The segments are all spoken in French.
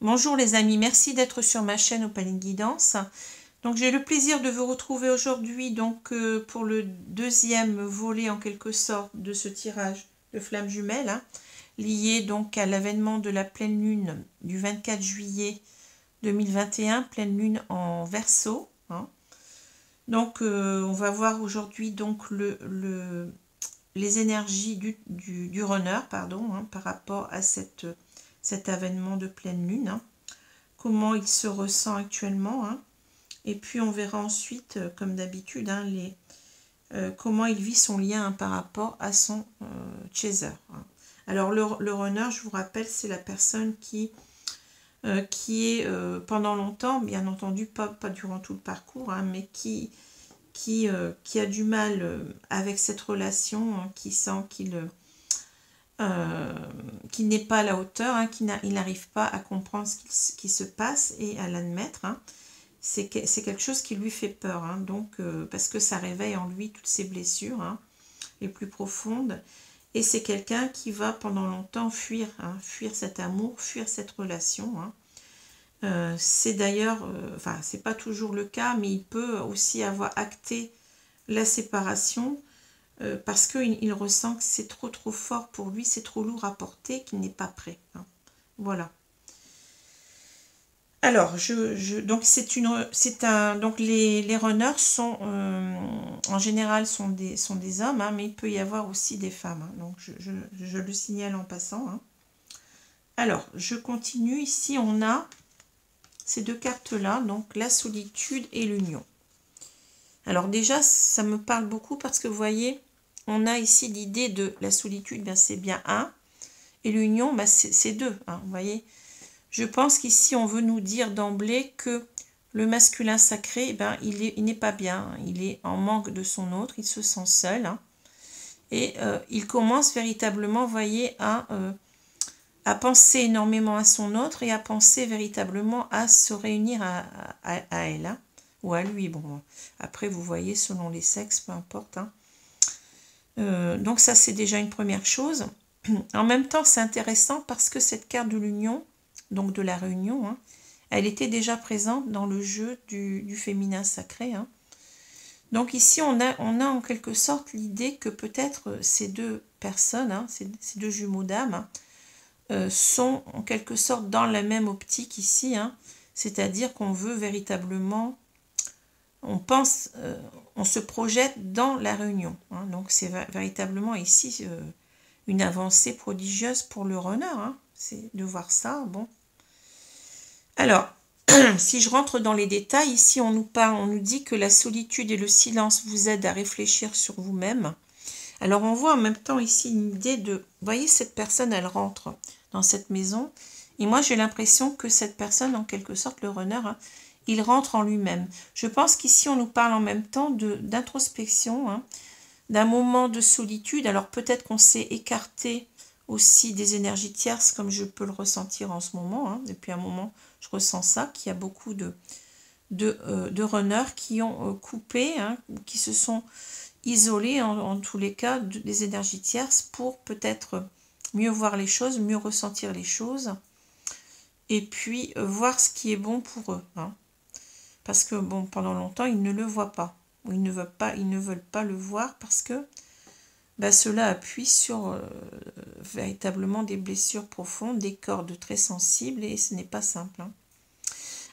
Bonjour les amis, merci d'être sur ma chaîne Opaline Guidance. Donc j'ai le plaisir de vous retrouver aujourd'hui donc pour le deuxième volet en quelque sorte de ce tirage de flammes jumelles, hein, lié donc à l'avènement de la pleine lune du 24 juillet 2021, pleine lune en Verseau. Hein. Donc on va voir aujourd'hui donc les énergies du runner, pardon, hein, par rapport à cet avènement de pleine lune, hein, comment il se ressent actuellement, hein, et puis on verra ensuite, comme d'habitude, hein, comment il vit son lien, hein, par rapport à son chaser. Hein. Alors le runner, je vous rappelle, c'est la personne qui est pendant longtemps, bien entendu, pas durant tout le parcours, hein, mais qui a du mal avec cette relation, hein, qui sent qu'il n'est pas à la hauteur, hein, il n'arrive pas à comprendre ce qui se passe et à l'admettre. Hein. C'est quelque chose qui lui fait peur, hein, donc, parce que ça réveille en lui toutes ses blessures, hein, les plus profondes. Et c'est quelqu'un qui va pendant longtemps fuir, hein, fuir cet amour, fuir cette relation. Hein. C'est d'ailleurs, enfin, c'est pas toujours le cas, mais il peut aussi avoir acté la séparation parce qu'il ressent que c'est trop fort pour lui, c'est trop lourd à porter, qu'il n'est pas prêt. Hein. Voilà. Alors, donc les runners sont, en général, sont des hommes, hein, mais il peut y avoir aussi des femmes. Hein, donc, je le signale en passant. Hein. Alors, je continue. Ici, on a ces deux cartes-là, donc la solitude et l'union. Alors déjà, ça me parle beaucoup parce que vous voyez, on a ici l'idée de la solitude, ben, c'est bien un, et l'union, ben, c'est deux. Hein, vous voyez, je pense qu'ici, on veut nous dire d'emblée que le masculin sacré, ben, il n'est pas bien, hein, il est en manque de son autre, il se sent seul, hein, et il commence véritablement, vous voyez, à penser énormément à son autre et à penser véritablement à se réunir à elle, hein, ou à lui. Bon, après, vous voyez, selon les sexes, peu importe. Hein. Donc ça, c'est déjà une première chose. En même temps, c'est intéressant parce que cette carte de l'union, donc de la réunion, hein, elle était déjà présente dans le jeu du féminin sacré. Hein. Donc ici, on a en quelque sorte l'idée que peut-être ces deux personnes, hein, ces deux jumeaux d'âme, hein, sont en quelque sorte dans la même optique ici, hein, c'est-à-dire qu'on veut véritablement, on pense, on se projette dans la réunion. Hein, donc c'est véritablement ici une avancée prodigieuse pour le runner, hein, c'est de voir ça. Bon. Alors, si je rentre dans les détails, ici on nous dit que la solitude et le silence vous aident à réfléchir sur vous-même. Alors on voit en même temps ici une idée de, vous voyez, cette personne, elle rentre dans cette maison, et moi j'ai l'impression que cette personne, en quelque sorte, le runner, hein, il rentre en lui-même. Je pense qu'ici on nous parle en même temps d'introspection, hein, d'un moment de solitude. Alors peut-être qu'on s'est écarté aussi des énergies tierces, comme je peux le ressentir en ce moment. Hein. Depuis un moment, je ressens ça, qu'il y a beaucoup de runners qui ont coupé, hein, qui se sont isolés en tous les cas des énergies tierces pour peut-être mieux voir les choses, mieux ressentir les choses et puis voir ce qui est bon pour eux. Hein. Parce que bon, pendant longtemps, ils ne le voient pas. Ou ils ne veulent pas le voir parce que ben, cela appuie sur véritablement des blessures profondes, des cordes très sensibles et ce n'est pas simple. Hein.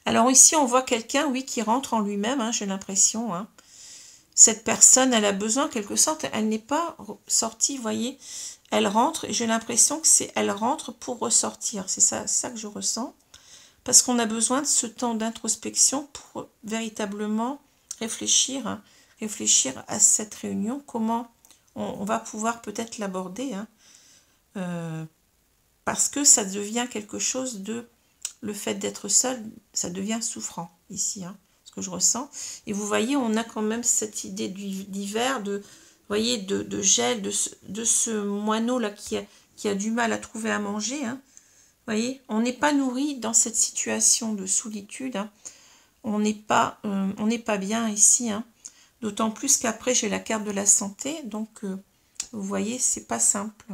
Alors ici, on voit quelqu'un, oui, qui rentre en lui-même, hein, j'ai l'impression. Hein. Cette personne, elle a besoin, en quelque sorte, elle n'est pas sortie, vous voyez, elle rentre, et j'ai l'impression que elle rentre pour ressortir, c'est ça que je ressens, parce qu'on a besoin de ce temps d'introspection pour véritablement réfléchir, hein, réfléchir à cette réunion, comment on va pouvoir peut-être l'aborder, hein, parce que ça devient quelque chose de, le fait d'être seul, ça devient souffrant, ici, hein. Que je ressens, et vous voyez, on a quand même cette idée d'hiver, de, voyez, de gel, de ce moineau là qui a du mal à trouver à manger, hein. Voyez, on n'est pas nourri dans cette situation de solitude, hein. On n'est pas bien ici, hein. D'autant plus qu'après j'ai la carte de la santé, donc vous voyez, c'est pas simple.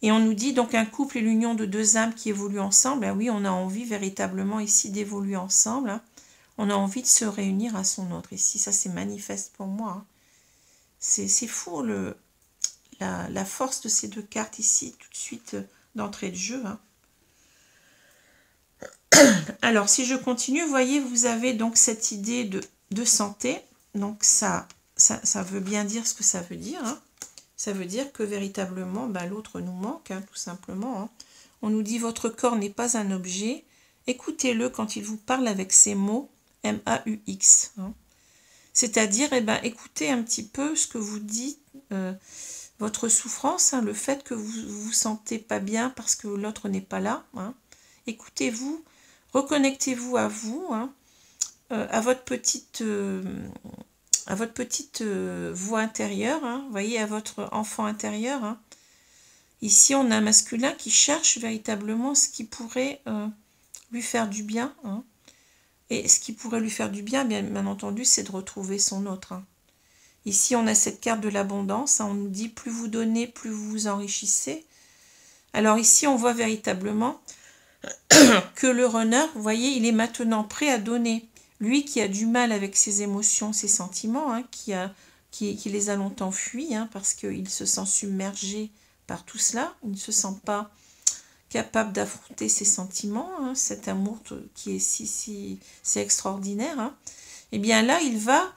Et on nous dit donc un couple est l'union de deux âmes qui évoluent ensemble. Ah oui, on a envie véritablement ici d'évoluer ensemble. Hein. On a envie de se réunir à son autre. Ici, ça c'est manifeste pour moi. Hein. C'est fou la force de ces deux cartes ici, tout de suite d'entrée de jeu. Hein. Alors, si je continue, vous voyez, vous avez donc cette idée de santé. Donc, ça veut bien dire ce que ça veut dire. Hein. Ça veut dire que véritablement, ben, l'autre nous manque, hein, tout simplement. Hein. On nous dit, votre corps n'est pas un objet. Écoutez-le quand il vous parle avec ces mots, M-A-U-X. Hein. C'est-à-dire, eh ben, écoutez un petit peu ce que vous dit votre souffrance, hein, le fait que vous vous sentez pas bien parce que l'autre n'est pas là. Hein. Écoutez-vous. Reconnectez-vous à vous, hein, à votre petite voix intérieure, hein, voyez, à votre enfant intérieur. Hein. Ici, on a un masculin qui cherche véritablement ce qui pourrait lui faire du bien. Hein. Et ce qui pourrait lui faire du bien, bien entendu, c'est de retrouver son autre. Hein. Ici, on a cette carte de l'abondance. Hein, on nous dit, plus vous donnez, plus vous vous enrichissez. Alors ici, on voit véritablement que le runner, vous voyez, il est maintenant prêt à donner. Lui qui a du mal avec ses émotions, ses sentiments, hein, qui les a longtemps fuis, hein, parce qu'il se sent submergé par tout cela. Il ne se sent pas capable d'affronter ses sentiments, hein, cet amour qui est si extraordinaire. Hein. Et bien là, il va...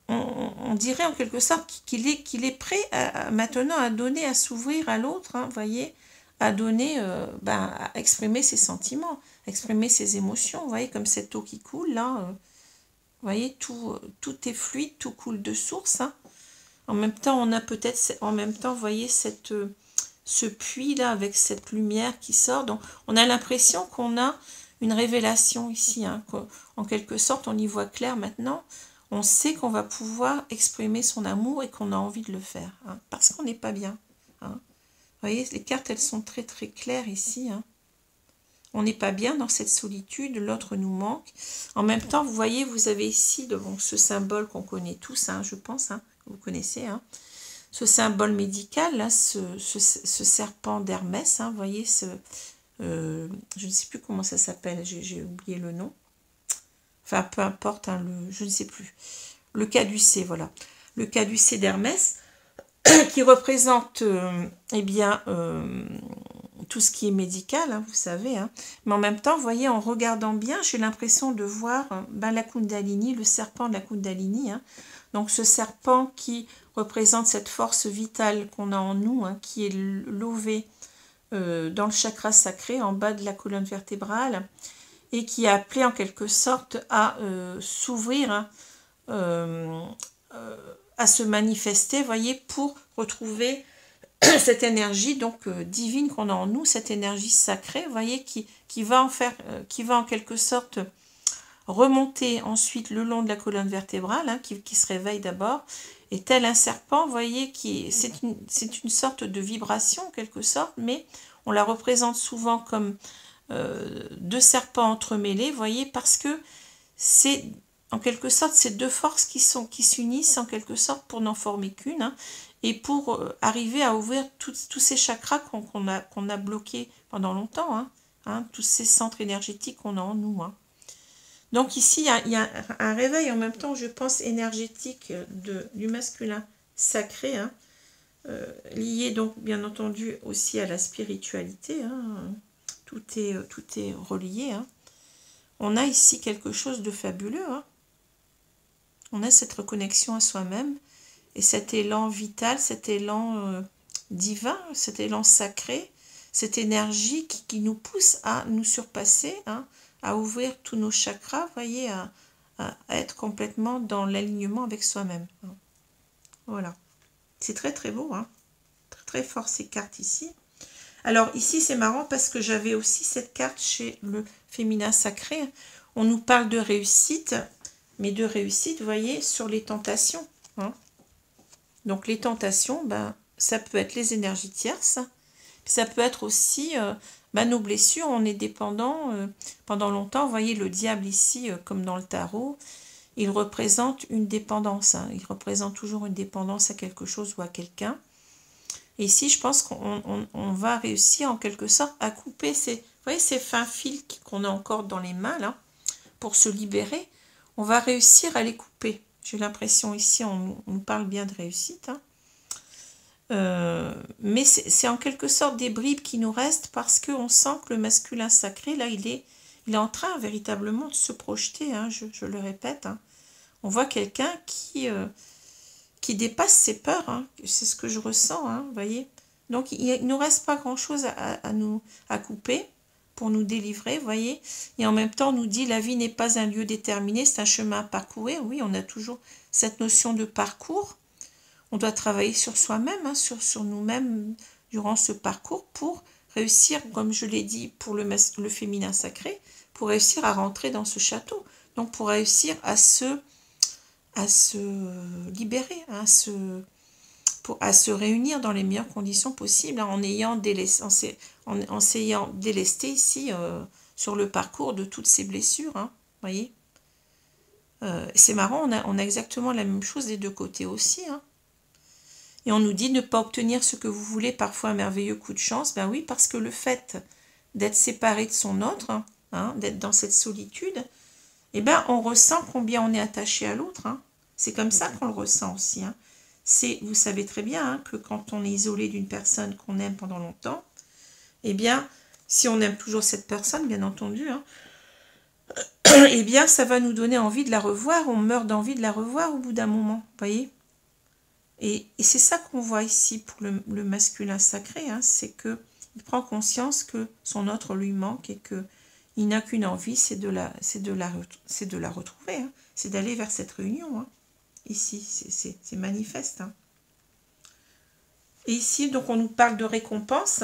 On dirait en quelque sorte qu'il est prêt maintenant à donner, à s'ouvrir à l'autre, hein, vous voyez, à donner, à exprimer ses sentiments, exprimer ses émotions, vous voyez, comme cette eau qui coule, là, vous voyez, tout est fluide, tout coule de source. Hein. En même temps, on a peut-être, vous voyez, ce puits-là, avec cette lumière qui sort, donc on a l'impression qu'on a une révélation ici, hein, en quelque sorte, on y voit clair maintenant. On sait qu'on va pouvoir exprimer son amour et qu'on a envie de le faire, hein, parce qu'on n'est pas bien. Hein. Vous voyez, les cartes, elles sont très très claires ici. Hein. On n'est pas bien dans cette solitude, l'autre nous manque. En même temps, vous voyez, vous avez ici donc, ce symbole qu'on connaît tous, hein, je pense, hein, vous connaissez, hein, ce symbole médical, là, ce serpent d'Hermès, hein, vous voyez, je ne sais plus comment ça s'appelle, j'ai oublié le nom. Enfin, peu importe, hein, je ne sais plus. Le caducée, voilà. Le caducée d'Hermès, qui représente tout ce qui est médical, hein, vous savez. Hein. Mais en même temps, vous voyez, en regardant bien, j'ai l'impression de voir la Kundalini, le serpent de la Kundalini. Hein. Donc, ce serpent qui représente cette force vitale qu'on a en nous, hein, qui est lové dans le chakra sacré, en bas de la colonne vertébrale, et qui est appelé en quelque sorte à s'ouvrir, hein, à se manifester, voyez, pour retrouver cette énergie donc divine qu'on a en nous, cette énergie sacrée, voyez, qui va en quelque sorte remonter ensuite le long de la colonne vertébrale, hein, qui se réveille d'abord, et tel un serpent, voyez, c'est une sorte de vibration en quelque sorte, mais on la représente souvent comme deux serpents entremêlés, voyez, parce que c'est en quelque sorte ces deux forces qui s'unissent en quelque sorte pour n'en former qu'une, hein, et pour arriver à ouvrir tous ces chakras qu'on a bloqués pendant longtemps, hein, tous ces centres énergétiques qu'on a en nous. Hein. Donc ici, il y a un réveil en même temps, je pense, énergétique du masculin sacré, hein, lié donc bien entendu aussi à la spiritualité, hein. Tout est relié. Hein. On a ici quelque chose de fabuleux. Hein. On a cette reconnexion à soi-même et cet élan vital, cet élan divin, cet élan sacré, cette énergie qui nous pousse à nous surpasser, hein, à ouvrir tous nos chakras, voyez, à être complètement dans l'alignement avec soi-même. Hein. Voilà. C'est très très beau. Hein. Très très fort ces cartes ici. Alors ici c'est marrant parce que j'avais aussi cette carte chez le féminin sacré. On nous parle de réussite, mais de réussite, vous voyez, sur les tentations. Hein. Donc les tentations, ça peut être les énergies tierces, ça peut être aussi nos blessures, on est dépendant pendant longtemps. Vous voyez le diable ici, comme dans le tarot, il représente une dépendance. Hein. Il représente toujours une dépendance à quelque chose ou à quelqu'un. Et ici, je pense qu'on va réussir en quelque sorte à couper ces, vous voyez, ces fins fils qu'on a encore dans les mains, là, pour se libérer. On va réussir à les couper. J'ai l'impression ici, on nous parle bien de réussite. Hein. Mais c'est en quelque sorte des bribes qui nous restent parce qu'on sent que le masculin sacré, là, il est en train véritablement de se projeter, hein, je le répète. Hein. On voit quelqu'un qui dépasse ses peurs, hein. C'est ce que je ressens, hein, vous voyez. Donc, il ne nous reste pas grand-chose à couper pour nous délivrer, vous voyez. Et en même temps, on nous dit, la vie n'est pas un lieu déterminé, c'est un chemin à parcourir. Oui, on a toujours cette notion de parcours. On doit travailler sur soi-même, hein, sur nous-mêmes durant ce parcours pour réussir, comme je l'ai dit pour le féminin sacré, pour réussir à rentrer dans ce château. Donc, pour réussir à se libérer, hein, à se réunir dans les meilleures conditions possibles, hein, en s'ayant délesté ici sur le parcours de toutes ces blessures. Hein, voyez, c'est marrant, on a exactement la même chose des deux côtés aussi. Hein. Et on nous dit ne pas obtenir ce que vous voulez, parfois un merveilleux coup de chance. Ben oui, parce que le fait d'être séparé de son autre, hein, d'être dans cette solitude, eh ben on ressent combien on est attaché à l'autre. Hein. C'est comme ça qu'on le ressent aussi. Hein. Vous savez très bien hein, que quand on est isolé d'une personne qu'on aime pendant longtemps, eh bien, si on aime toujours cette personne, bien entendu, hein, eh bien, ça va nous donner envie de la revoir. On meurt d'envie de la revoir au bout d'un moment, vous voyez. Et c'est ça qu'on voit ici pour le masculin sacré, hein, c'est qu'il prend conscience que son autre lui manque et qu'il n'a qu'une envie, c'est de la retrouver, hein, c'est d'aller vers cette réunion. Hein. Ici, c'est manifeste. Hein. Et ici, donc, on nous parle de récompense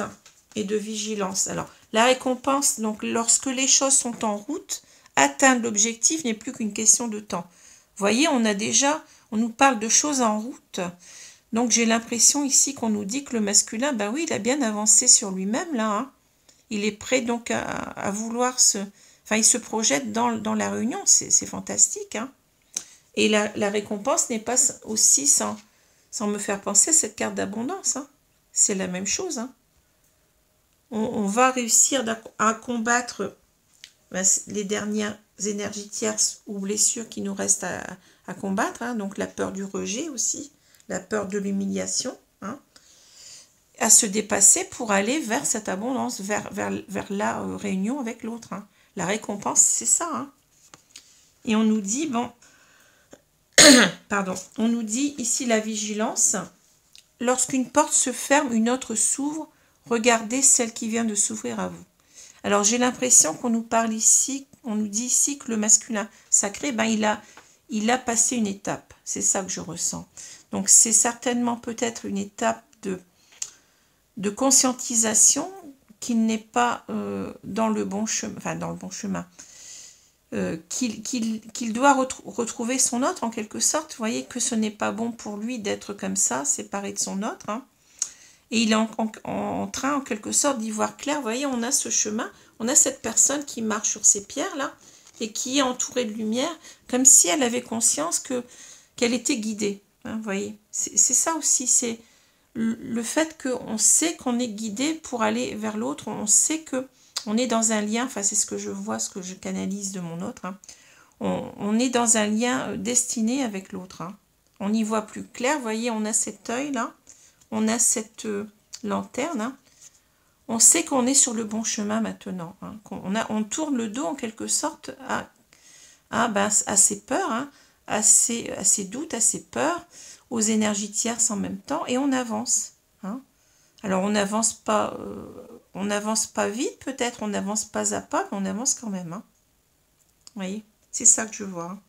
et de vigilance. Alors, la récompense, donc, lorsque les choses sont en route, atteindre l'objectif n'est plus qu'une question de temps. Vous voyez, on nous parle de choses en route. Donc, j'ai l'impression ici qu'on nous dit que le masculin, ben oui, il a bien avancé sur lui-même, là. Hein. Il est prêt, donc, à vouloir enfin, il se projette dans la réunion. C'est fantastique, hein. Et la récompense n'est pas aussi sans me faire penser à cette carte d'abondance. Hein. C'est la même chose. Hein. On va réussir à combattre les dernières énergies tierces ou blessures qui nous restent à combattre. Hein. Donc la peur du rejet aussi, la peur de l'humiliation. Hein. À se dépasser pour aller vers cette abondance, vers la réunion avec l'autre. Hein. La récompense, c'est ça. Hein. Et on nous dit, bon... Pardon, on nous dit ici la vigilance. Lorsqu'une porte se ferme, une autre s'ouvre. Regardez celle qui vient de s'ouvrir à vous. Alors j'ai l'impression qu'on nous parle ici, on nous dit ici que le masculin sacré, ben il a passé une étape. C'est ça que je ressens. Donc c'est certainement peut-être une étape de conscientisation qu'il n'est pas dans le bon chemin, enfin dans le bon chemin. Qu'il doit retrouver son autre en quelque sorte. Vous voyez que ce n'est pas bon pour lui d'être comme ça, séparé de son autre. Hein. Et il est en train en quelque sorte d'y voir clair. Vous voyez, on a ce chemin, on a cette personne qui marche sur ces pierres-là et qui est entourée de lumière, comme si elle avait conscience qu'elle était guidée. Hein, vous voyez, c'est ça aussi, c'est le fait qu'on sait qu'on est guidé pour aller vers l'autre, on sait que on est dans un lien, enfin c'est ce que je vois, ce que je canalise de mon autre. Hein. On est dans un lien destiné avec l'autre. Hein. On y voit plus clair, vous voyez, on a cet œil-là, on a cette lanterne. Hein. On sait qu'on est sur le bon chemin maintenant. Hein. On tourne le dos en quelque sorte à ses peurs, hein, à ses doutes, à ses peurs, aux énergies tierces en même temps, et on avance. Hein. Alors on n'avance pas vite peut-être, on n'avance pas à pas, mais on avance quand même. Hein. Vous voyez, c'est ça que je vois.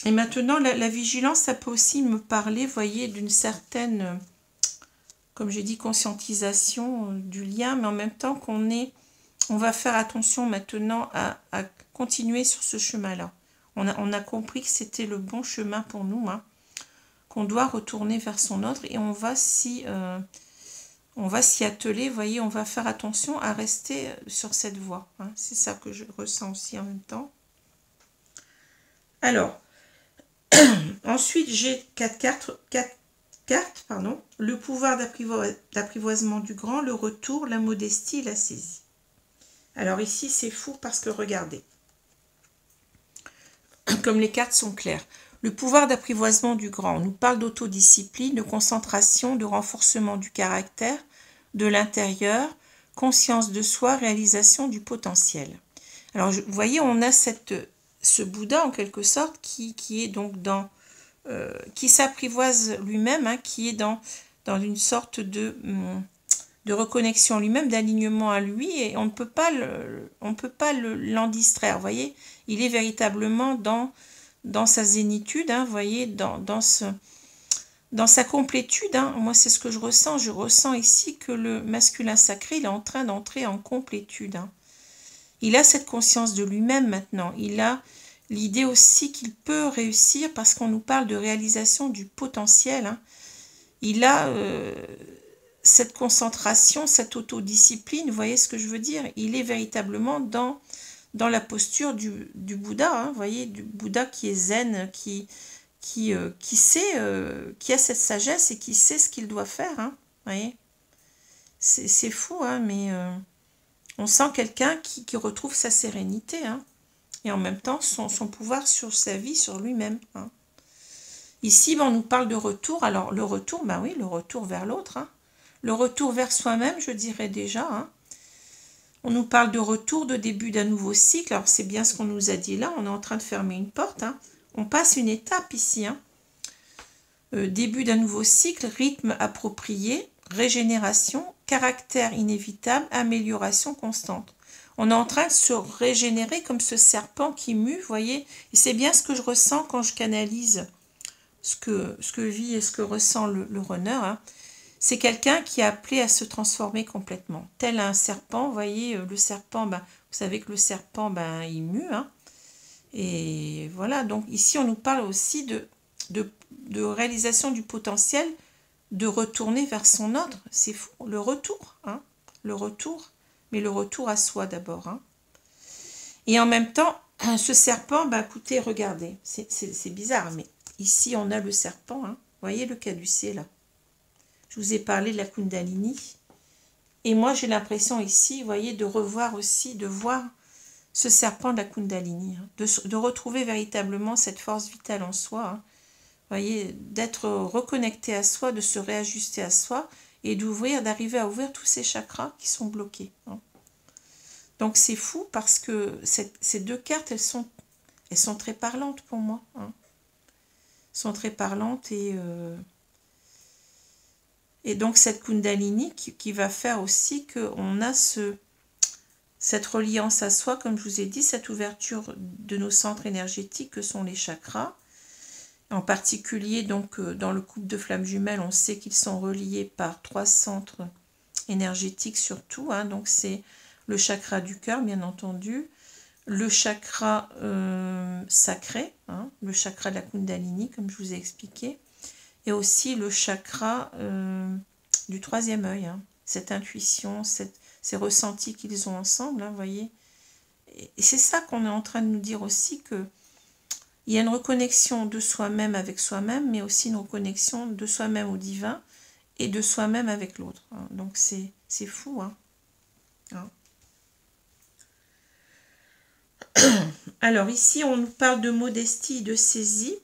Et maintenant, la vigilance, ça peut aussi me parler, vous voyez, d'une certaine, comme j'ai dit, conscientisation du lien, mais en même temps on va faire attention maintenant à continuer sur ce chemin-là. On a compris que c'était le bon chemin pour nous, hein, qu'on doit retourner vers son autre et on va s'y atteler, vous voyez, on va faire attention à rester sur cette voie. Hein. C'est ça que je ressens aussi en même temps. Alors, Ensuite, j'ai quatre cartes, pardon. Le pouvoir d'apprivoisement du grand, le retour, la modestie et la saisie. Alors ici, c'est fou parce que regardez, comme les cartes sont claires. Le pouvoir d'apprivoisement du grand nous parle d'autodiscipline, de concentration, de renforcement du caractère, de l'intérieur, conscience de soi, réalisation du potentiel. Alors, vous voyez, on a ce Bouddha, en quelque sorte, qui est donc dans... qui s'apprivoise lui-même, hein, qui est dans une sorte de reconnexion lui-même, d'alignement à lui, et on ne peut pas l'en distraire, vous voyez. Il est véritablement dans sa zénitude, hein, vous voyez, dans sa complétude, hein. Moi, c'est ce que je ressens. Je ressens ici que le masculin sacré, il est en train d'entrer en complétude, hein. Il a cette conscience de lui-même maintenant. Il a l'idée aussi qu'il peut réussir parce qu'on nous parle de réalisation du potentiel, hein. Il a cette concentration, cette autodiscipline, vous voyez ce que je veux dire? Il est véritablement dans la posture du Bouddha, hein, vous voyez, du Bouddha qui est zen, qui sait, qui a cette sagesse et qui sait ce qu'il doit faire, hein, vous voyez. C'est fou, hein, mais on sent quelqu'un qui retrouve sa sérénité, hein, et en même temps son pouvoir sur sa vie, sur lui-même, hein. Ici, on nous parle de retour. Alors, le retour, ben oui, le retour vers l'autre, hein. Le retour vers soi-même, je dirais déjà, hein. On nous parle de retour, de début d'un nouveau cycle. Alors, c'est bien ce qu'on nous a dit là. On est en train de fermer une porte, hein. On passe une étape ici, hein. Début d'un nouveau cycle, rythme approprié, régénération, caractère inévitable, amélioration constante. On est en train de se régénérer comme ce serpent qui mue, vous voyez. Et c'est bien ce que je ressens quand je canalise ce que vit et ce que ressent le runner, hein. C'est quelqu'un qui est appelé à se transformer complètement. Tel un serpent, vous voyez, le serpent, ben, vous savez que le serpent, ben, il mue, hein. Et voilà, donc ici, on nous parle aussi de réalisation du potentiel, de retourner vers son ordre. C'est fou, le retour, hein, le retour, mais le retour à soi d'abord, hein. Et en même temps, ce serpent, ben, écoutez, regardez, c'est bizarre, mais ici, on a le serpent, hein. Vous voyez le caducée, là. Je vous ai parlé de la Kundalini. Et moi, j'ai l'impression ici, vous voyez, de revoir aussi, de voir ce serpent de la Kundalini, hein, de retrouver véritablement cette force vitale en soi, hein. Vous voyez, d'être reconnecté à soi, de se réajuster à soi et d'arriver à ouvrir tous ces chakras qui sont bloqués, hein. Donc, c'est fou parce que ces deux cartes, elles sont très parlantes pour moi, hein. Elles sont très parlantes et donc cette Kundalini qui va faire aussi qu'on a cette reliance à soi, comme je vous ai dit, cette ouverture de nos centres énergétiques que sont les chakras. En particulier, donc, dans le couple de flammes jumelles, on sait qu'ils sont reliés par 3 centres énergétiques surtout, hein. Donc c'est le chakra du cœur, bien entendu, le chakra sacré, hein, le chakra de la Kundalini, comme je vous ai expliqué, et aussi le chakra du troisième œil, hein, cette intuition, ces ressentis qu'ils ont ensemble, hein, vous voyez. Et c'est ça qu'on est en train de nous dire aussi, que il y a une reconnexion de soi-même avec soi-même, mais aussi une reconnexion de soi-même au divin et de soi-même avec l'autre, hein. Donc c'est fou, hein. Hein. Alors ici, on nous parle de modestie et de saisie.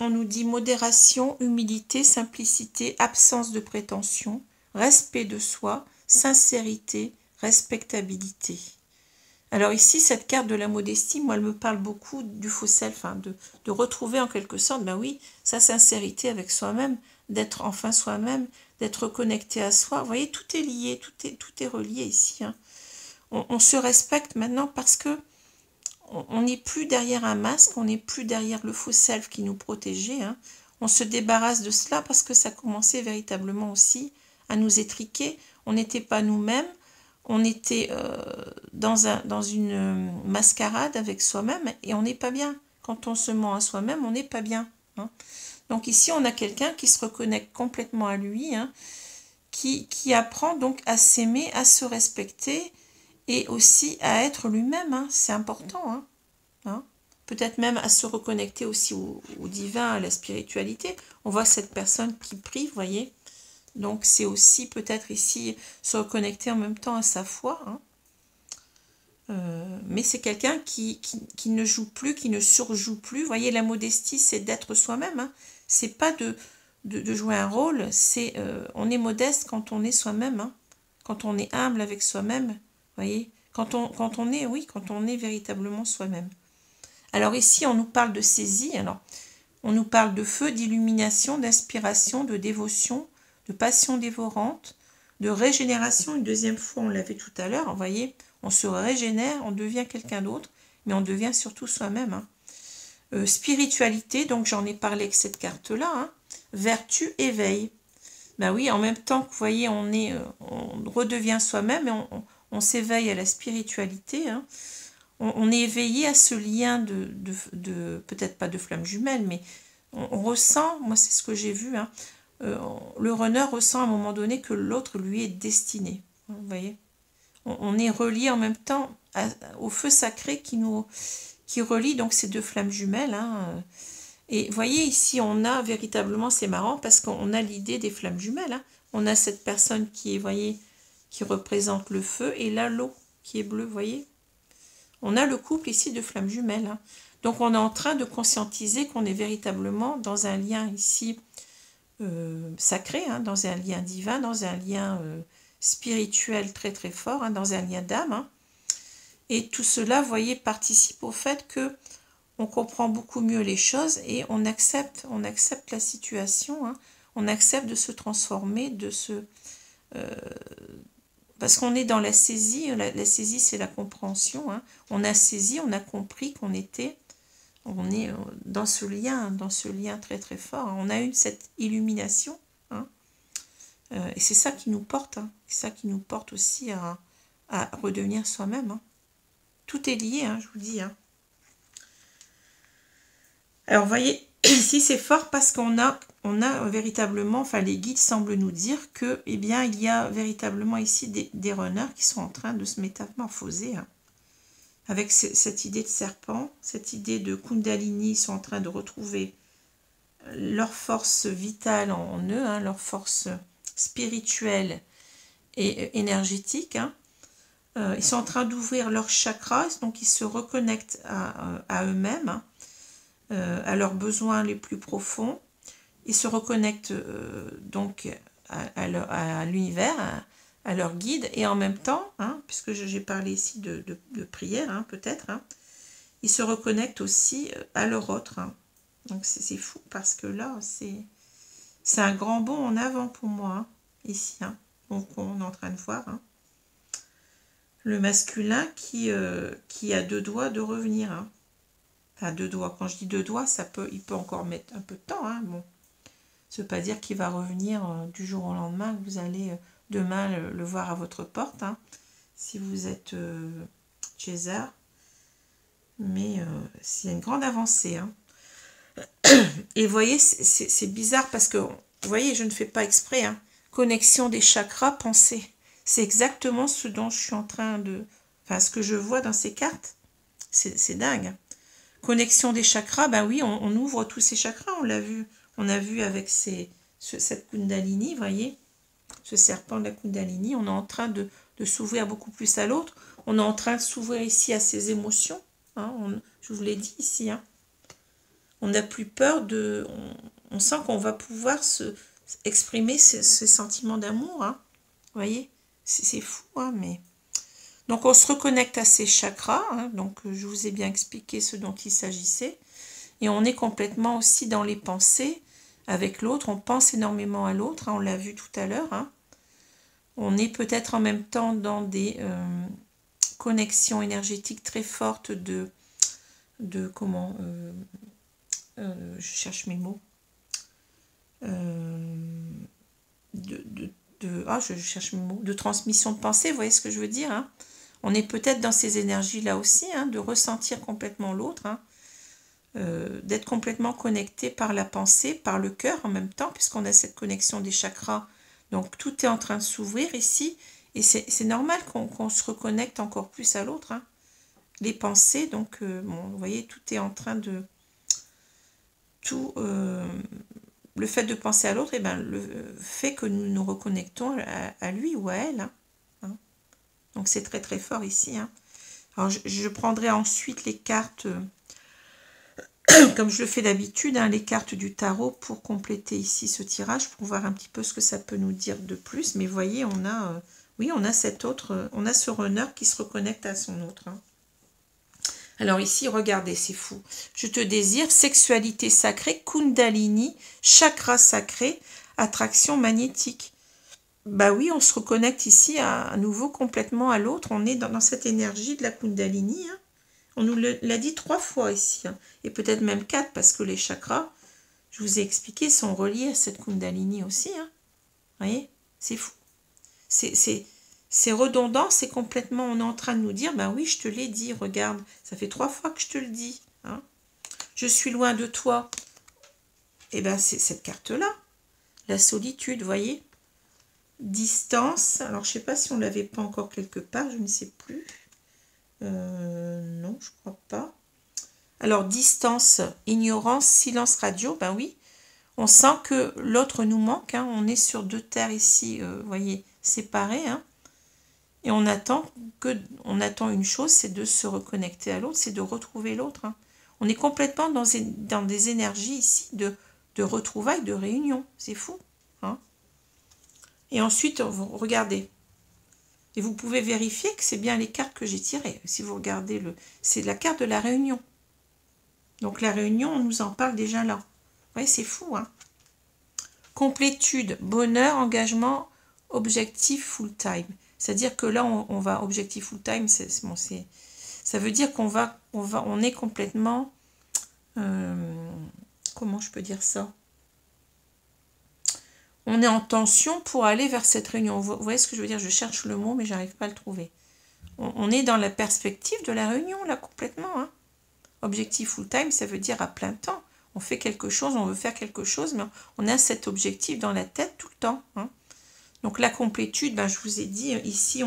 On nous dit modération, humilité, simplicité, absence de prétention, respect de soi, sincérité, respectabilité. Alors ici, cette carte de la modestie, moi, elle me parle beaucoup du faux self, hein, de retrouver en quelque sorte, ben oui, sa sincérité avec soi-même, d'être enfin soi-même, d'être connecté à soi. Vous voyez, tout est lié, tout est relié ici, hein. On se respecte maintenant parce que on n'est plus derrière un masque, on n'est plus derrière le faux self qui nous protégeait, hein. On se débarrasse de cela parce que ça commençait véritablement aussi à nous étriquer. On n'était pas nous-mêmes, on était dans une mascarade avec soi-même et on n'est pas bien. Quand on se ment à soi-même, on n'est pas bien, hein. Donc ici, on a quelqu'un qui se reconnecte complètement à lui, hein, qui apprend donc à s'aimer, à se respecter, et aussi à être lui-même, hein. C'est important, hein. Hein. peut-être même à se reconnecter aussi au divin, à la spiritualité. On voit cette personne qui prie, vous voyez. Donc c'est aussi peut-être ici se reconnecter en même temps à sa foi. Hein. Mais c'est quelqu'un qui ne joue plus, qui ne surjoue plus. Vous voyez, la modestie, c'est d'être soi-même. Hein. C'est pas de jouer un rôle, c'est on est modeste quand on est soi-même. Hein. Quand on est humble avec soi-même, vous voyez. Quand on est, oui, quand on est véritablement soi-même. Alors ici, on nous parle de saisie. Alors, on nous parle de feu, d'illumination, d'inspiration, de dévotion, de passion dévorante, de régénération. Une deuxième fois, on l'a vu tout à l'heure, vous voyez, on se régénère, on devient quelqu'un d'autre, mais on devient surtout soi-même. Hein. Spiritualité, donc j'en ai parlé avec cette carte-là. Hein. Vertu, éveil. Ben oui, en même temps que vous voyez, on redevient soi-même et on s'éveille à la spiritualité. Hein. On est éveillé à ce lien de peut-être pas de flamme jumelle, mais on ressent, moi c'est ce que j'ai vu, hein, le runner ressent à un moment donné que l'autre lui est destiné. Vous voyez, on est relié en même temps au feu sacré qui relie donc ces deux flammes jumelles. Hein. Et vous voyez ici, on a véritablement, c'est marrant parce qu'on a l'idée des flammes jumelles. Hein. On a cette personne qui est, vous voyez, qui représente le feu et là l'eau qui est bleue, vous voyez. On a le couple ici de flammes jumelles. Hein. Donc on est en train de conscientiser qu'on est véritablement dans un lien ici sacré, hein, dans un lien divin, dans un lien spirituel très très fort, hein, dans un lien d'âme. Hein. Et tout cela, vous voyez, participe au fait que on comprend beaucoup mieux les choses et on accepte la situation. Hein. On accepte de se transformer, parce qu'on est dans la saisie. La saisie, c'est la compréhension. Hein. On a saisi, on a compris qu'on était, on est dans ce lien très très fort. Hein. On a eu cette illumination. Hein. Et c'est ça qui nous porte. Hein. C'est ça qui nous porte aussi à redevenir soi-même. Hein. Tout est lié, hein, je vous dis. Hein. Alors, vous voyez, ici, c'est fort parce qu'on a véritablement, enfin, les guides semblent nous dire que, eh bien, il y a véritablement ici des runners qui sont en train de se métamorphoser. Hein, avec cette idée de serpent, cette idée de Kundalini, ils sont en train de retrouver leur force vitale en eux, hein, leur force spirituelle et énergétique. Hein. Ils sont en train d'ouvrir leurs chakras, donc ils se reconnectent à eux-mêmes. Hein. À leurs besoins les plus profonds. Ils se reconnectent donc à l'univers, à leur guide, et en même temps, hein, puisque j'ai parlé ici de prière, hein, peut-être, hein, ils se reconnectent aussi à leur autre. Hein. Donc c'est fou, parce que là, c'est un grand bond en avant pour moi, hein, ici. Hein. Donc on est en train de voir. Hein. Le masculin qui a deux doigts de revenir. Hein. À deux doigts. Quand je dis deux doigts, il peut encore mettre un peu de temps. Hein. Bon. Ça ne veut pas dire qu'il va revenir du jour au lendemain, que vous allez demain le voir à votre porte, hein, si vous êtes chaser. Mais c'est une grande avancée. Hein. Et vous voyez, c'est bizarre parce que, vous voyez, je ne fais pas exprès. Hein. Connexion des chakras, pensée. C'est exactement ce dont je suis en train de... Enfin, ce que je vois dans ces cartes. C'est dingue. Connexion des chakras, ben oui, on ouvre tous ces chakras, on l'a vu. On a vu avec cette Kundalini, vous voyez, ce serpent de la Kundalini, on est en train de s'ouvrir beaucoup plus à l'autre. On est en train de s'ouvrir ici à ses émotions. Hein, je vous l'ai dit ici. Hein. On n'a plus peur de... On sent qu'on va pouvoir exprimer ces sentiments d'amour. Hein, vous voyez, c'est fou, hein, mais... Donc, on se reconnecte à ces chakras. Hein, donc, je vous ai bien expliqué ce dont il s'agissait. Et on est complètement aussi dans les pensées avec l'autre. On pense énormément à l'autre. Hein, on l'a vu tout à l'heure. Hein. On est peut-être en même temps dans des connexions énergétiques très fortes de comment... je cherche mes mots. Je cherche mes mots. De transmission de pensée, vous voyez ce que je veux dire, hein. On est peut-être dans ces énergies-là aussi, hein, de ressentir complètement l'autre, hein, d'être complètement connecté par la pensée, par le cœur en même temps, puisqu'on a cette connexion des chakras. Donc tout est en train de s'ouvrir ici, et c'est normal qu'on se reconnecte encore plus à l'autre. Hein. les pensées. Donc, bon, vous voyez, tout est en train de... le fait de penser à l'autre, ben, le fait que nous nous reconnectons à lui ou à elle. Hein. Donc, c'est très très fort ici. Hein. Alors, je prendrai ensuite les cartes... comme je le fais d'habitude, hein, les cartes du tarot pour compléter ici ce tirage, pour voir un petit peu ce que ça peut nous dire de plus. Mais voyez, on a, oui, on a cet autre, on a ce runner qui se reconnecte à son autre. Hein. Alors ici, regardez, c'est fou. Je te désire, sexualité sacrée, kundalini, chakra sacré, attraction magnétique. Bah oui, on se reconnecte ici à nouveau complètement à l'autre. On est dans cette énergie de la kundalini, hein. On nous l'a dit 3 fois ici, hein, et peut-être même 4, parce que les chakras, je vous ai expliqué, sont reliés à cette Kundalini aussi. Hein. Vous voyez, c'est fou. C'est redondant, c'est complètement, on est en train de nous dire, ben oui, je te l'ai dit, regarde, ça fait 3 fois que je te le dis. Hein. Je suis loin de toi. Et bien, c'est cette carte-là, la solitude, vous voyez. Distance, alors je ne sais pas si on ne l'avait pas encore quelque part, je ne sais plus. Non, je crois pas. Alors, distance, ignorance, silence radio, ben oui. On sent que l'autre nous manque. Hein. On est sur 2 terres ici, vous voyez, séparées. Hein. Et on attend une chose, c'est de se reconnecter à l'autre, c'est de retrouver l'autre. Hein. On est complètement dans des énergies ici de retrouvailles, de réunion. C'est fou. Hein. Et ensuite, regardez. Et vous pouvez vérifier que c'est bien les cartes que j'ai tirées. Si vous regardez, c'est la carte de la réunion. Donc la réunion, on nous en parle déjà là. Vous voyez, c'est fou. Hein. Complétude, bonheur, engagement, objectif full-time. C'est-à-dire que là, on va objectif full-time, ça veut dire on est complètement... comment je peux dire ça? On est en tension pour aller vers cette réunion. Vous voyez ce que je veux dire? Je cherche le mot, mais j'arrive pas à le trouver. On est dans la perspective de la réunion, là, complètement. Hein. Objectif full-time, ça veut dire à plein temps. On fait quelque chose, on veut faire quelque chose, mais on a cet objectif dans la tête tout le temps. Hein. Donc la complétude, ben, je vous ai dit, ici,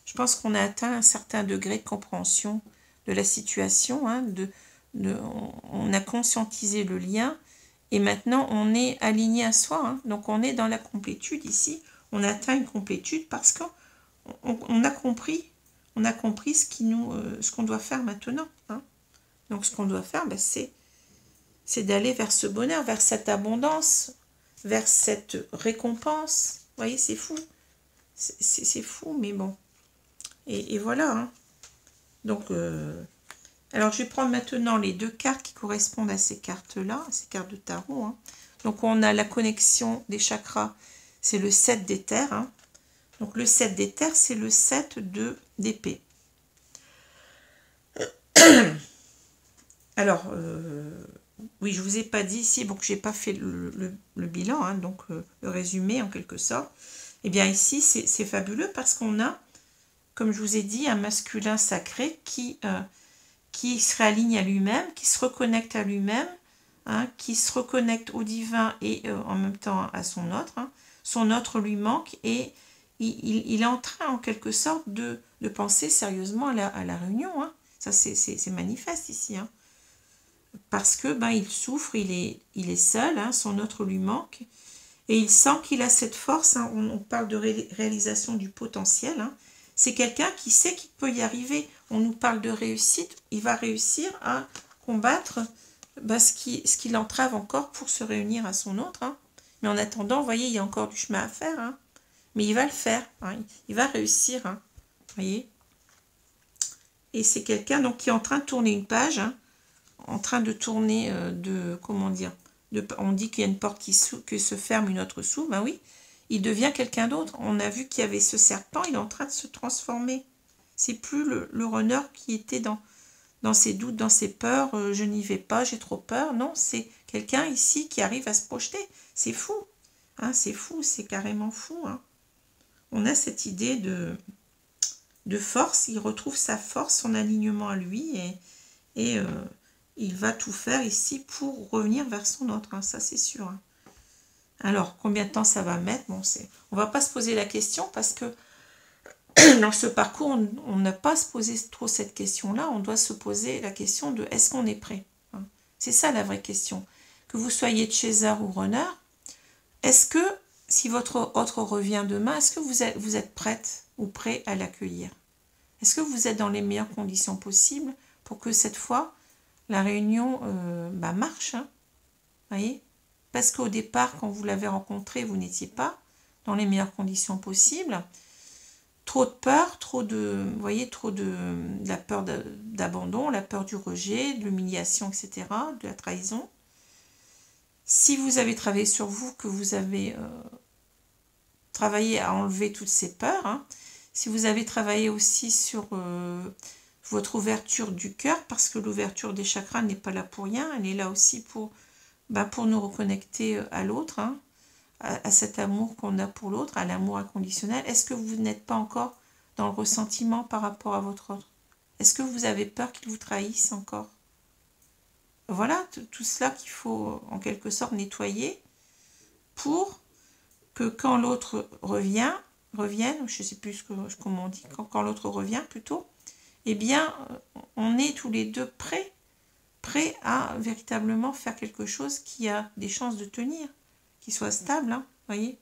je pense qu'on a atteint un certain degré de compréhension de la situation. Hein, on a conscientisé le lien. Et maintenant, on est aligné à soi. Hein. Donc, on est dans la complétude ici. On atteint une complétude parce qu'on a compris ce qu'on doit faire maintenant. Hein. Donc, ce qu'on doit faire, ben, c'est d'aller vers ce bonheur, vers cette abondance, vers cette récompense. Vous voyez, c'est fou. C'est fou, mais bon. Et voilà. Hein. Donc... alors, je vais prendre maintenant les 2 cartes qui correspondent à ces cartes-là, ces cartes de tarot. Hein. Donc, on a la connexion des chakras, c'est le 7 d'éther. Hein. Donc, le 7 d'éther, c'est le 7 d'épée. Alors, oui, je ne vous ai pas dit ici, bon, je n'ai pas fait le bilan, hein, donc le résumé en quelque sorte. Eh bien, ici, c'est fabuleux parce qu'on a, comme je vous ai dit, un masculin sacré qui se réaligne à lui-même, qui se reconnecte à lui-même, hein, qui se reconnecte au divin et en même temps à son autre. Hein. Son autre lui manque et il est en train, en quelque sorte, de penser sérieusement à la réunion. Hein. Ça, c'est manifeste ici. Hein. Parce que il souffre, il est seul, hein, son autre lui manque. Et il sent qu'il a cette force. Hein. On parle de réalisation du potentiel. Hein. C'est quelqu'un qui sait qu'il peut y arriver. On nous parle de réussite. Il va réussir à combattre ce qui l'entrave encore pour se réunir à son autre. Hein. Mais en attendant, vous voyez, il y a encore du chemin à faire. Hein. Mais il va le faire. Hein. Il va réussir. Hein. Vous voyez. Et c'est quelqu'un donc qui est en train de tourner une page. Hein. En train de tourner comment dire, on dit qu'il y a une porte qui se ferme, une autre s'ouvre. Ben oui. Il devient quelqu'un d'autre. On a vu qu'il y avait ce serpent, il est en train de se transformer. C'est plus le runner qui était dans ses doutes, dans ses peurs. Je n'y vais pas, j'ai trop peur. Non, c'est quelqu'un ici qui arrive à se projeter. C'est fou. Hein, c'est fou, c'est carrément fou. Hein. On a cette idée de force. Il retrouve sa force, son alignement à lui. Et il va tout faire ici pour revenir vers son autre. Hein, ça, c'est sûr. Hein. Alors, combien de temps ça va mettre? Bon, on ne va pas se poser la question parce que dans ce parcours, on n'a pas à se poser trop cette question-là. On doit se poser la question de est-ce qu'on est prêt, hein. C'est ça la vraie question. Que vous soyez chaser ou runner, est-ce que, si votre autre revient demain, est-ce que vous êtes prête ou prêt à l'accueillir? Est-ce que vous êtes dans les meilleures conditions possibles pour que cette fois, la réunion marche, hein, voyez? Parce qu'au départ, quand vous l'avez rencontré, vous n'étiez pas dans les meilleures conditions possibles. Trop de peur, vous voyez, de la peur d'abandon, la peur du rejet, de l'humiliation, etc., de la trahison. Si vous avez travaillé sur vous, que vous avez travaillé à enlever toutes ces peurs, hein, si vous avez travaillé aussi sur votre ouverture du cœur, parce que l'ouverture des chakras n'est pas là pour rien, elle est là aussi pour nous reconnecter à l'autre, hein, à cet amour qu'on a pour l'autre, à l'amour inconditionnel. Est-ce que vous n'êtes pas encore dans le ressentiment par rapport à votre autre? Est-ce que vous avez peur qu'il vous trahisse encore? Voilà, tout cela qu'il faut en quelque sorte nettoyer pour que quand l'autre revienne, je ne sais plus comment on dit, quand l'autre revient plutôt, eh bien, on est tous les deux prêts à véritablement faire quelque chose qui a des chances de tenir, qui soit stable, hein, voyez.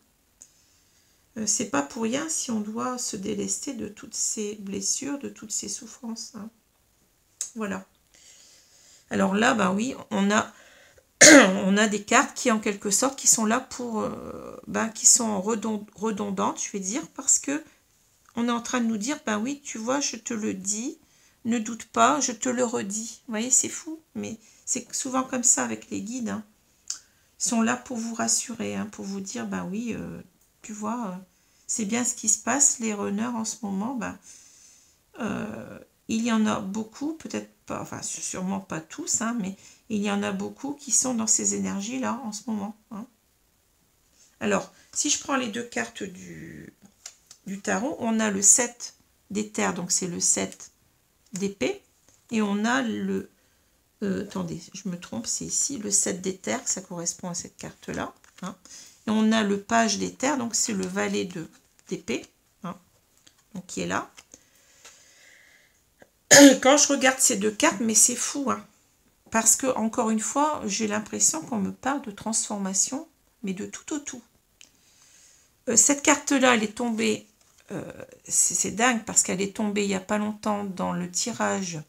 C'est pas pour rien si on doit se délester de toutes ces blessures, de toutes ces souffrances, hein. Voilà. Alors là, oui, on a des cartes qui, en quelque sorte, qui sont là pour, qui sont redondantes, je vais dire, parce que on est en train de nous dire, oui, tu vois, je te le dis, ne doute pas, je te le redis. Vous voyez, c'est fou, mais c'est souvent comme ça avec les guides, hein. Ils sont là pour vous rassurer, hein, pour vous dire, oui, tu vois, c'est bien ce qui se passe. Les runners en ce moment, il y en a beaucoup, peut-être pas, enfin sûrement pas tous, hein, mais il y en a beaucoup qui sont dans ces énergies-là en ce moment, hein. Alors, si je prends les deux cartes du tarot, on a le 7 d'éther, donc c'est le 7 d'épée, et on a le... attendez, je me trompe, c'est ici, le 7 d'éther, ça correspond à cette carte-là, hein. Et on a le page d'éther, donc c'est le valet d'épée, hein, donc qui est là. Quand je regarde ces deux cartes, mais c'est fou, hein, parce que, encore une fois, j'ai l'impression qu'on me parle de transformation, mais de tout au tout. Cette carte-là, elle est tombée, c'est dingue, parce qu'elle est tombée il n'y a pas longtemps dans le tirage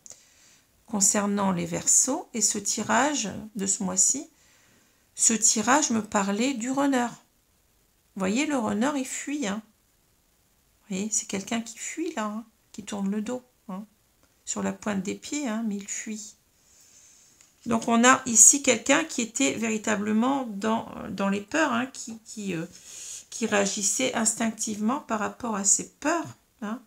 concernant les Verseaux, et ce tirage de ce mois-ci, ce tirage me parlait du runner. Vous voyez, le runner, il fuit, hein. Vous voyez, c'est quelqu'un qui fuit, là, hein, qui tourne le dos, hein, sur la pointe des pieds, hein, mais il fuit. Donc, on a ici quelqu'un qui était véritablement dans les peurs, hein, qui réagissait instinctivement par rapport à ses peurs, hein.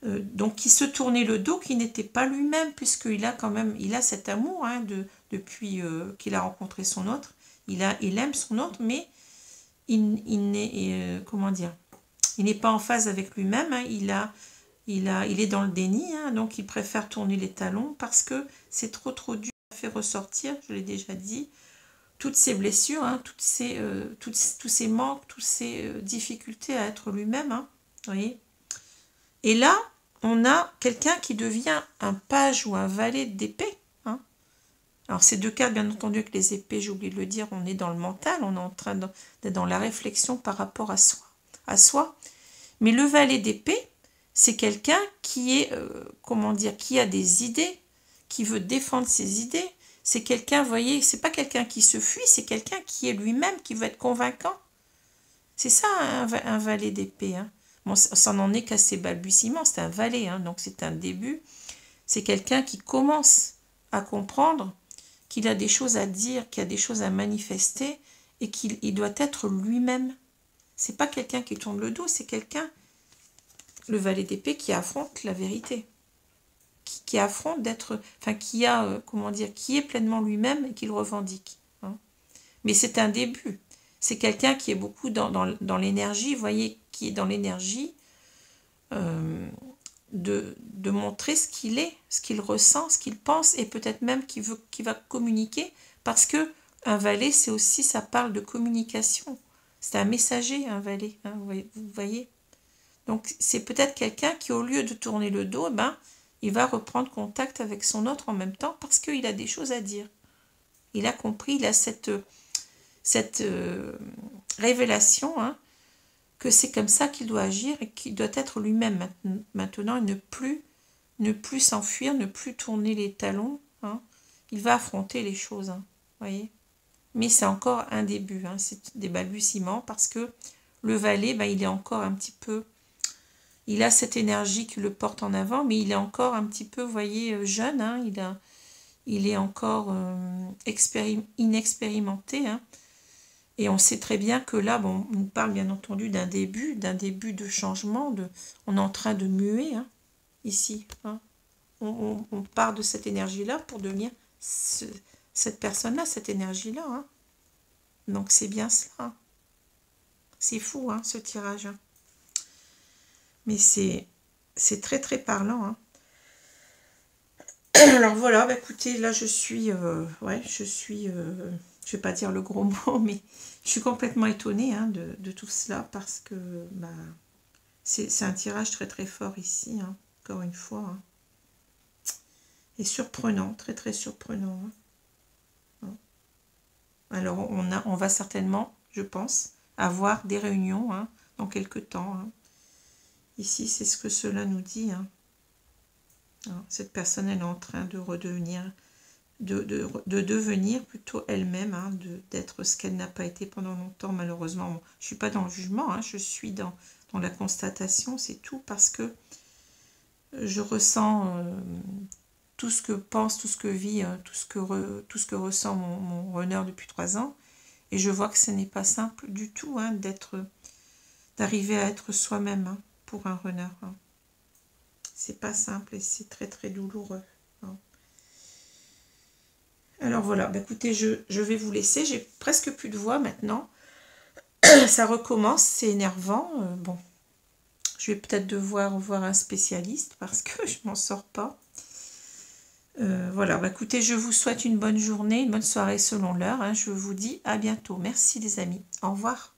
Donc, qui se tournait le dos, qui n'était pas lui-même, puisqu'il a quand même, il a cet amour, hein, depuis qu'il a rencontré son autre. Il aime son autre, mais il n'est, comment dire, il n'est pas en phase avec lui-même, hein. Il est dans le déni, hein, donc il préfère tourner les talons parce que c'est trop dur à faire ressortir, je l'ai déjà dit, toutes ces blessures, hein, tous ces manques, toutes ces difficultés à être lui-même, hein, vous voyez. Et là, on a quelqu'un qui devient un page ou un valet d'épée, hein. Alors, ces deux cartes, bien entendu, avec les épées, j'ai oublié de le dire, on est dans le mental, on est en train d'être dans la réflexion par rapport à soi. Mais le valet d'épée, c'est quelqu'un qui est, comment dire, qui a des idées, qui veut défendre ses idées. C'est quelqu'un, vous voyez, c'est pas quelqu'un qui se fuit, c'est quelqu'un qui est lui-même, qui veut être convaincant. C'est ça, un valet d'épée, hein. Bon, ça n'en est qu'à ses balbutiements, c'est un valet, hein, donc c'est un début. C'est quelqu'un qui commence à comprendre qu'il a des choses à dire, qu'il a des choses à manifester et qu'il doit être lui-même. C'est pas quelqu'un qui tourne le dos, c'est quelqu'un, le valet d'épée, qui affronte la vérité, qui affronte d'être, enfin qui a, comment dire, qui est pleinement lui-même et qui le revendique, hein. Mais c'est un début. C'est quelqu'un qui est beaucoup dans l'énergie, vous voyez, qui est dans l'énergie de montrer ce qu'il est, ce qu'il ressent, ce qu'il pense, et peut-être même qu'il va communiquer, parce que un valet, c'est aussi, ça parle de communication. C'est un messager, un valet, hein, vous voyez. Donc, c'est peut-être quelqu'un qui, au lieu de tourner le dos, eh ben, il va reprendre contact avec son autre en même temps parce qu'il a des choses à dire. Il a compris, il a cette révélation, hein, que c'est comme ça qu'il doit agir et qu'il doit être lui-même maintenant et ne plus s'enfuir, ne plus tourner les talons. Hein. Il va affronter les choses, hein, voyez. Mais c'est encore un début, hein, c'est des balbutiements parce que le valet, ben, il est encore un petit peu... Il a cette énergie qui le porte en avant, mais il est encore un petit peu, vous voyez, jeune, hein, il est encore inexpérimenté, hein. Et on sait très bien que là, bon, on parle bien entendu d'un début de changement, on est en train de muer, hein, ici. Hein. On part de cette énergie-là pour devenir cette personne-là, cette énergie-là. Hein. Donc c'est bien cela. C'est fou, hein, ce tirage. Hein. Mais c'est très très parlant. Hein. Alors voilà, bah, écoutez, là je suis, je vais pas dire le gros mot, mais je suis complètement étonnée, hein, de tout cela parce que bah, c'est un tirage très très fort ici, hein, encore une fois. Hein. Et surprenant, très très surprenant. Hein. Alors on va certainement, je pense, avoir des réunions, hein, dans quelques temps. Hein. Ici, c'est ce que cela nous dit. Hein. Hein, cette personne, elle est en train de redevenir, de devenir plutôt elle-même, hein, d'être ce qu'elle n'a pas été pendant longtemps, malheureusement. Bon, je ne suis pas dans le jugement, hein, je suis dans la constatation, c'est tout, parce que je ressens tout ce que pense, tout ce que vit, tout ce que ressent mon runner depuis 3 ans, et je vois que ce n'est pas simple du tout, hein, d'arriver à être soi-même, hein, pour un runner. Hein. C'est pas simple et c'est très très douloureux. Hein. Alors voilà, bah écoutez, je vais vous laisser. J'ai presque plus de voix maintenant. Ça recommence, c'est énervant. Bon, je vais peut-être devoir voir un spécialiste parce que je m'en sors pas. Voilà, bah écoutez, je vous souhaite une bonne journée, une bonne soirée selon l'heure. Hein. Je vous dis à bientôt. Merci les amis. Au revoir.